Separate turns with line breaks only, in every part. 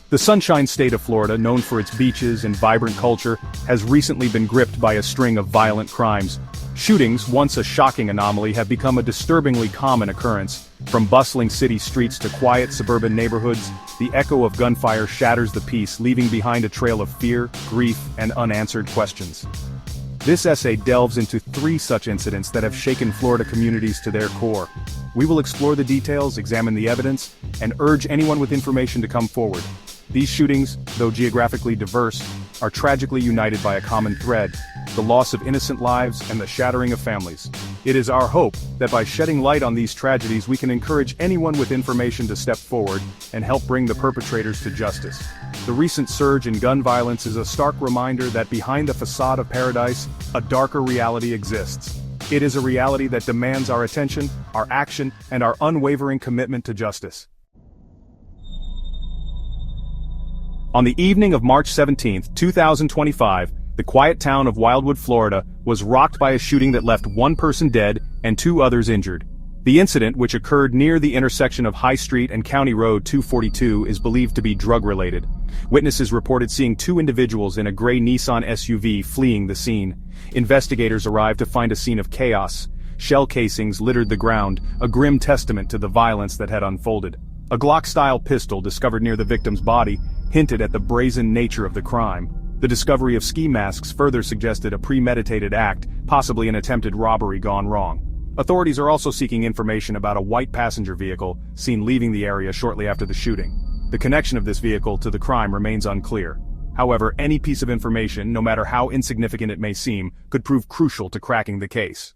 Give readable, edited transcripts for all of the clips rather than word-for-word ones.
The Sunshine State of Florida, known for its beaches and vibrant culture, has recently been gripped by a string of violent crimes. Shootings, once a shocking anomaly, have become a disturbingly common occurrence. From bustling city streets to quiet suburban neighborhoods, the echo of gunfire shatters the peace, leaving behind a trail of fear, grief, and unanswered questions. This essay delves into 3 such incidents that have shaken Florida communities to their core. We will explore the details, examine the evidence, and urge anyone with information to come forward. These shootings, though geographically diverse, are tragically united by a common thread: the loss of innocent lives and the shattering of families. It is our hope that by shedding light on these tragedies we can encourage anyone with information to step forward and help bring the perpetrators to justice. The recent surge in gun violence is a stark reminder that behind the facade of paradise, a darker reality exists. It is a reality that demands our attention, our action, and our unwavering commitment to justice. On the evening of March 17, 2025, the quiet town of Wildwood, Florida, was rocked by a shooting that left 1 person dead and 2 others injured. The incident, which occurred near the intersection of High Street and County Road 242, is believed to be drug-related. Witnesses reported seeing 2 individuals in a gray Nissan SUV fleeing the scene. Investigators arrived to find a scene of chaos. Shell casings littered the ground, a grim testament to the violence that had unfolded. A Glock-style pistol discovered near the victim's body hinted at the brazen nature of the crime. The discovery of ski masks further suggested a premeditated act, possibly an attempted robbery gone wrong. Authorities are also seeking information about a white passenger vehicle seen leaving the area shortly after the shooting. The connection of this vehicle to the crime remains unclear. However, any piece of information, no matter how insignificant it may seem, could prove crucial to cracking the case.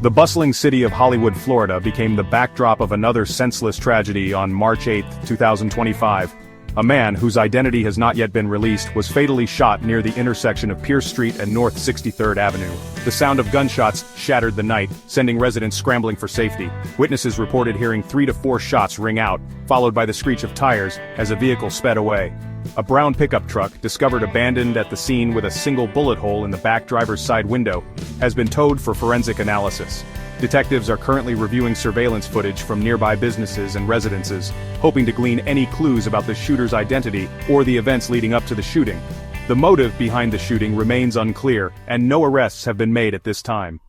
The bustling city of Hollywood, Florida, became the backdrop of another senseless tragedy on March 8, 2025. A man, whose identity has not yet been released, was fatally shot near the intersection of Pierce Street and North 63rd Avenue. The sound of gunshots shattered the night, sending residents scrambling for safety. Witnesses reported hearing 3 to 4 shots ring out, followed by the screech of tires as a vehicle sped away. A brown pickup truck, discovered abandoned at the scene with a single bullet hole in the back driver's side window, has been towed for forensic analysis. Detectives are currently reviewing surveillance footage from nearby businesses and residences, hoping to glean any clues about the shooter's identity or the events leading up to the shooting. The motive behind the shooting remains unclear, and no arrests have been made at this time.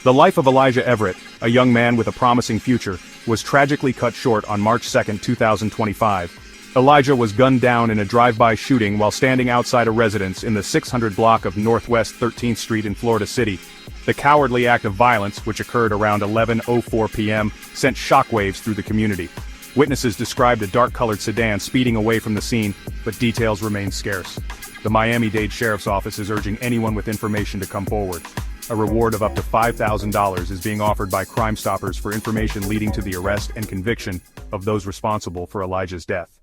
The life of Elijah Everett, a young man with a promising future, was tragically cut short on March 2, 2025. Elijah was gunned down in a drive-by shooting while standing outside a residence in the 600 block of Northwest 13th Street in Florida City. The cowardly act of violence, which occurred around 11:04 p.m., sent shockwaves through the community. Witnesses described a dark-colored sedan speeding away from the scene, but details remain scarce. The Miami-Dade Sheriff's Office is urging anyone with information to come forward. A reward of up to $5,000 is being offered by Crime Stoppers for information leading to the arrest and conviction of those responsible for Elijah's death.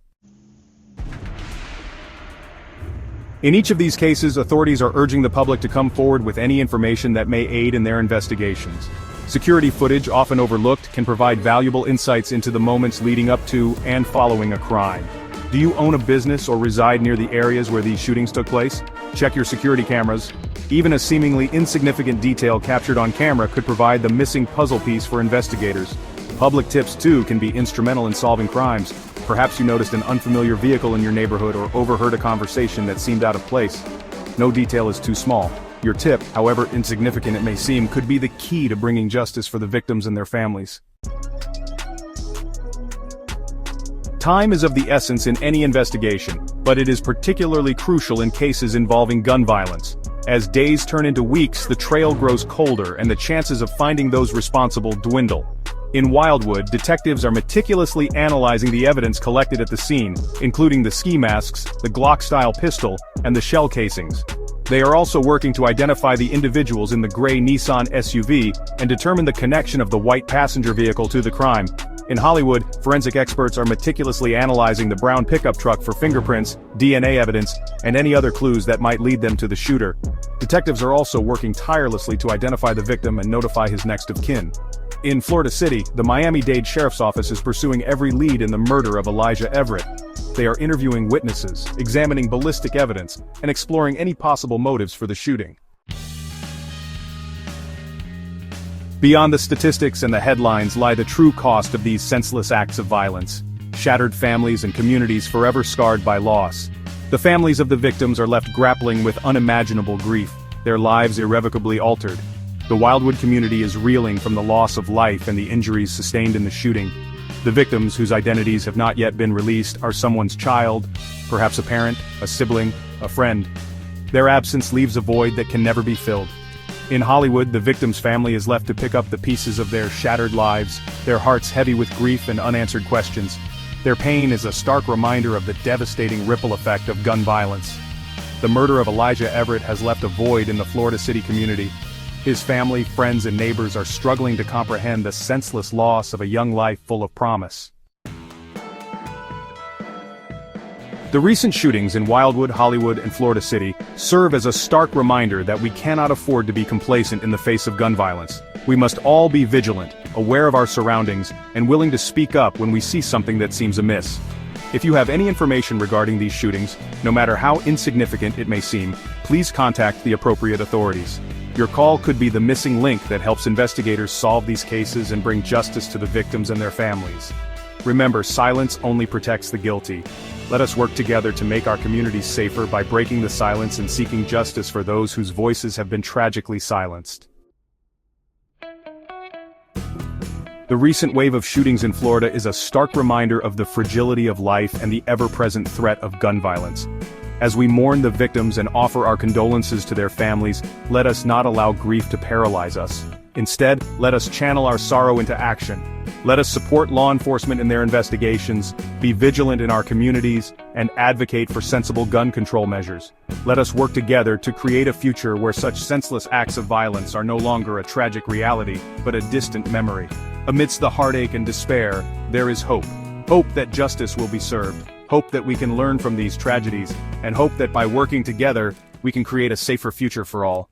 In each of these cases, authorities are urging the public to come forward with any information that may aid in their investigations. Security footage, often overlooked, can provide valuable insights into the moments leading up to and following a crime. Do you own a business or reside near the areas where these shootings took place? Check your security cameras. Even a seemingly insignificant detail captured on camera could provide the missing puzzle piece for investigators. Public tips, too, can be instrumental in solving crimes. Perhaps you noticed an unfamiliar vehicle in your neighborhood or overheard a conversation that seemed out of place. No detail is too small. Your tip, however insignificant it may seem, could be the key to bringing justice for the victims and their families. Time is of the essence in any investigation, but it is particularly crucial in cases involving gun violence. As days turn into weeks, the trail grows colder and the chances of finding those responsible dwindle. In Wildwood, detectives are meticulously analyzing the evidence collected at the scene, including the ski masks, the Glock-style pistol, and the shell casings. They are also working to identify the individuals in the gray Nissan SUV and determine the connection of the white passenger vehicle to the crime. In Hollywood, forensic experts are meticulously analyzing the brown pickup truck for fingerprints, DNA evidence, and any other clues that might lead them to the shooter. Detectives are also working tirelessly to identify the victim and notify his next of kin. In Florida City, the Miami-Dade Sheriff's Office is pursuing every lead in the murder of Elijah Everett. They are interviewing witnesses, examining ballistic evidence, and exploring any possible motives for the shooting. Beyond the statistics and the headlines lie the true cost of these senseless acts of violence. Shattered families and communities forever scarred by loss. The families of the victims are left grappling with unimaginable grief, their lives irrevocably altered. The Wildwood community is reeling from the loss of life and the injuries sustained in the shooting. The victims, whose identities have not yet been released, are someone's child, perhaps a parent, a sibling, a friend. Their absence leaves a void that can never be filled. In Hollywood, the victim's family is left to pick up the pieces of their shattered lives, their hearts heavy with grief and unanswered questions. Their pain is a stark reminder of the devastating ripple effect of gun violence. The murder of Elijah Everett has left a void in the Florida City community. His family, friends, and neighbors are struggling to comprehend the senseless loss of a young life full of promise. The recent shootings in Wildwood, Hollywood, and Florida City serve as a stark reminder that we cannot afford to be complacent in the face of gun violence. We must all be vigilant, aware of our surroundings, and willing to speak up when we see something that seems amiss. If you have any information regarding these shootings, no matter how insignificant it may seem, please contact the appropriate authorities. Your call could be the missing link that helps investigators solve these cases and bring justice to the victims and their families. Remember, silence only protects the guilty. Let us work together to make our communities safer by breaking the silence and seeking justice for those whose voices have been tragically silenced. The recent wave of shootings in Florida is a stark reminder of the fragility of life and the ever-present threat of gun violence. As we mourn the victims and offer our condolences to their families, let us not allow grief to paralyze us. Instead, let us channel our sorrow into action. Let us support law enforcement in their investigations, be vigilant in our communities, and advocate for sensible gun control measures. Let us work together to create a future where such senseless acts of violence are no longer a tragic reality, but a distant memory. Amidst the heartache and despair, there is hope. Hope that justice will be served. Hope that we can learn from these tragedies, and hope that by working together, we can create a safer future for all.